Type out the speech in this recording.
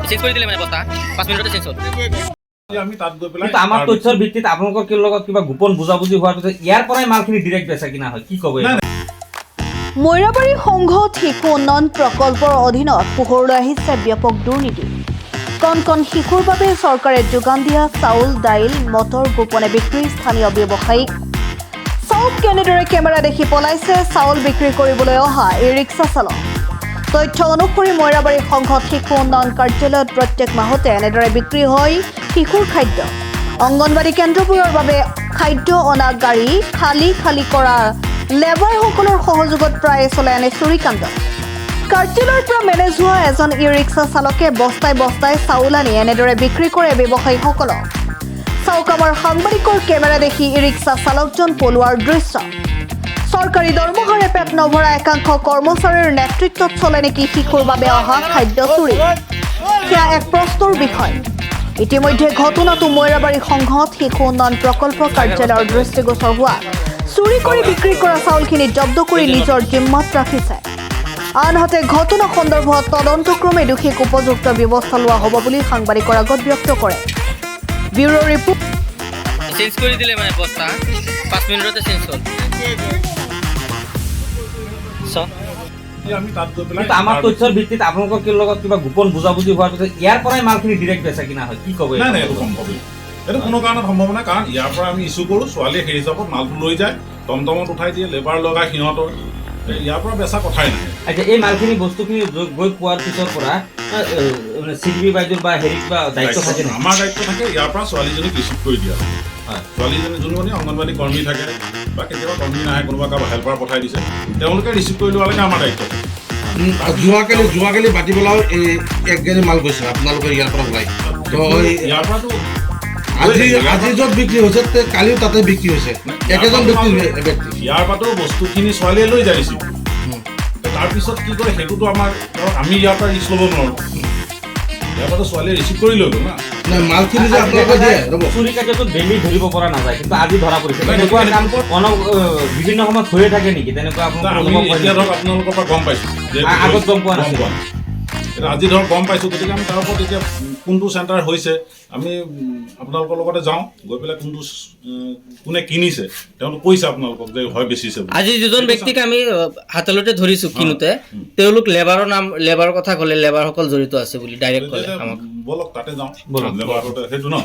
Change কৰি দিলে মানে বস্তা 5 মিনিটতে চেঞ্জ হ'ল। আমি তাত গৈ পেলাই কিন্তু আমাৰ তথ্যৰ ভিত্তিত আপোনালোকৰ লগত কিবা গোপন বুজাবুজি হোৱাৰ পিছত ইয়াৰ পৰাই মালখিনি ডিৰেক্ট বেচা কিনা হয়, কি ক'ব? মৈৰাবাৰী সংঘ শিশু উন্নয়ন প্ৰকল্পৰ অধীনত পোহৰলৈ আহিছে ব্যাপক দুৰ্নীতি। কণ কণ শিশুৰ বাবে চৰকাৰে যোগান দিয়া চাউল, দাইল, মটৰ গোপনে বিক্ৰী স্থানীয় ব্যৱসায়িক। চাউল কেনেদৰে কেমেৰা দেখি পলাইছে চাউল বিক্ৰী কৰিবলৈ অহা এই ৰিক্সা চালক। তথ্য অনুসৰি মৈৰাবাৰী সংঘত শিশু উন্নয়ন কাৰ্যালয়ত প্ৰত্যেক মাহতে এনেদৰে বিক্ৰী হয় শিশুৰ খাদ্য। অংগনবাড়ী কেন্দ্ৰবোৰৰ বাবে খাদ্য অনা গাড়ী খালী কৰা লেবাৰসকলৰ সহযোগত প্ৰায়ে চলে এনে চুৰিকাণ্ড। কাৰ্যালয়ৰ পৰা মেনেজ হোৱা এজন ই ৰিক্সা চালকে বস্তাই বস্তাই চাউল আনি এনেদৰে বিক্ৰী কৰে ব্যৱসায়ীসকলক। চাওক আমাৰ সাংবাদিকৰ কেমেৰা দেখি ই ৰিক্সা চালকজন পলোৱাৰ দৃশ্য। চৰকাৰী দৰমহাৰে পেট নভৰা একাংশ কৰ্মচাৰীৰ নেতৃত্বত চলে নেকি শিশুৰ বাবে অহা খাদ্য চুৰি? সেয়া এক প্ৰশ্নৰ বিষয়। ইতিমধ্যে ঘটনাটো মৈৰাবাৰী সংঘত শিশু উন্নয়ন প্ৰকল্প কাৰ্যালয়ৰ দৃষ্টিগোচৰ হোৱা চুৰি কৰি বিক্ৰী কৰা চাউলখিনি জব্দ কৰি নিজৰ জিম্মাত ৰাখিছে। আনহাতে ঘটনা সন্দৰ্ভত তদন্তক্ৰমে দোষীক উপযুক্ত ব্যৱস্থা লোৱা হ'ব বুলি সাংবাদিকৰ আগত ব্যক্ত কৰে। Bureau report. চেঞ্জ কৰি দিলে মানে বস্তা 5 মিনিটতে চেঞ্জ হ'ল। আমি তাত গৈ পেলাই কিন্তু আমাৰ তথ্যৰ ভিত্তিত আপোনালোকৰ লগত কিবা গোপন বুজাবুজি হোৱাৰ পিছত ইয়াৰ পৰাই মালখিনি ডিৰেক্ট বেচা কিনা হয়, কি ক'ব? নাই এইটো সম্ভৱ, এইটো কোনো কাৰণত সম্ভৱ নাই। কাৰণ ইয়াৰ পৰা আমি ইছ্যু কৰোঁ, ছোৱালীয়ে সেই হিচাপত মালটো লৈ যায়, টমটমত উঠাই দিয়ে, লেবাৰ লগাই সিহঁতৰ, ইয়াৰ পৰা বেচা কথাই নাই। আচ্ছা, এই মালখিনি বস্তুখিনি গৈ পোৱাৰ পিছৰ পৰা চিডিবি বাইদেউৰ বা হেৰি কিবা দায়িত্ব থাকে? আমাৰ দায়িত্ব থাকে ইয়াৰ পৰা ছোৱালীজনীক ৰিচিভ কৰি দিয়া। ছোৱালীজনী যোনজনী অংগনবাড়ী কৰ্মী থাকে বা কেতিয়াবা কৰ্মী নাহে, কোনোবা কাৰোবাৰ হেল্পাৰ পঠাই দিছে, তেওঁলোকে ৰিচিভ কৰি লোৱালৈকে আমাৰ দায়িত্ব। যোৱাকালি মাতি পেলাও এই এক গাড়ী মাল গৈছে আপোনালোকে ইয়াৰ পৰা ওলাই, তো ইয়াৰ পৰাতো আজি য'ত বিক্ৰী হৈছে কালিও তাতে বিক্ৰী হৈছে একেজন ব্যক্তি। ইয়াৰ পৰাতো বস্তুখিনি ছোৱালীয়ে লৈ যায় ৰিচিভ। তাৰপিছত কি কৰে সেইটোতো আমাৰ, আমি ইয়াৰ পৰা ৰিস্ক ল'ব নোৱাৰোঁ। ইয়াৰ পৰাতো ছোৱালীয়ে ৰিচিভ কৰি লৈ গ'ল না। মালখিনি যে আপোনালোকে দিয়ে চুৰি কাৰ্যটো ডেইলি ধৰিব পৰা নাযায়, কিন্তু আজি ধৰা পৰিছে। তেনেকুৱা কাম বিভিন্ন সময়ত হৈয়ে থাকে নেকি? তেনেকুৱা আমি এতিয়া ধৰক আপোনালোকৰ পৰা গম পাইছোঁ, আগত গম পোৱা নাছিল। আজি ধৰক গম পাইছোঁ, গতিকে আমি তাৰ ওপৰত এতিয়া কোনটো চেণ্টাৰ হৈছে আমি আপোনালোকৰ লগতে যাওঁ, গৈ পেলাই কোনটো কোনে কিনিছে তেওঁলোক কৈছে আপোনালোকক যে হয় বেচিছে। আজি দুজন ব্যক্তিক আমি হাতলতে ধৰিছোঁ কিনোতে, তেওঁলোক লেবাৰৰ কথা ক'লে, লেবাৰসকল জড়িত আছে বুলি ডাইৰেক্ট ক'লে আমাক। বলক তাতে যাওঁ, লেবাৰ সেইটো ন।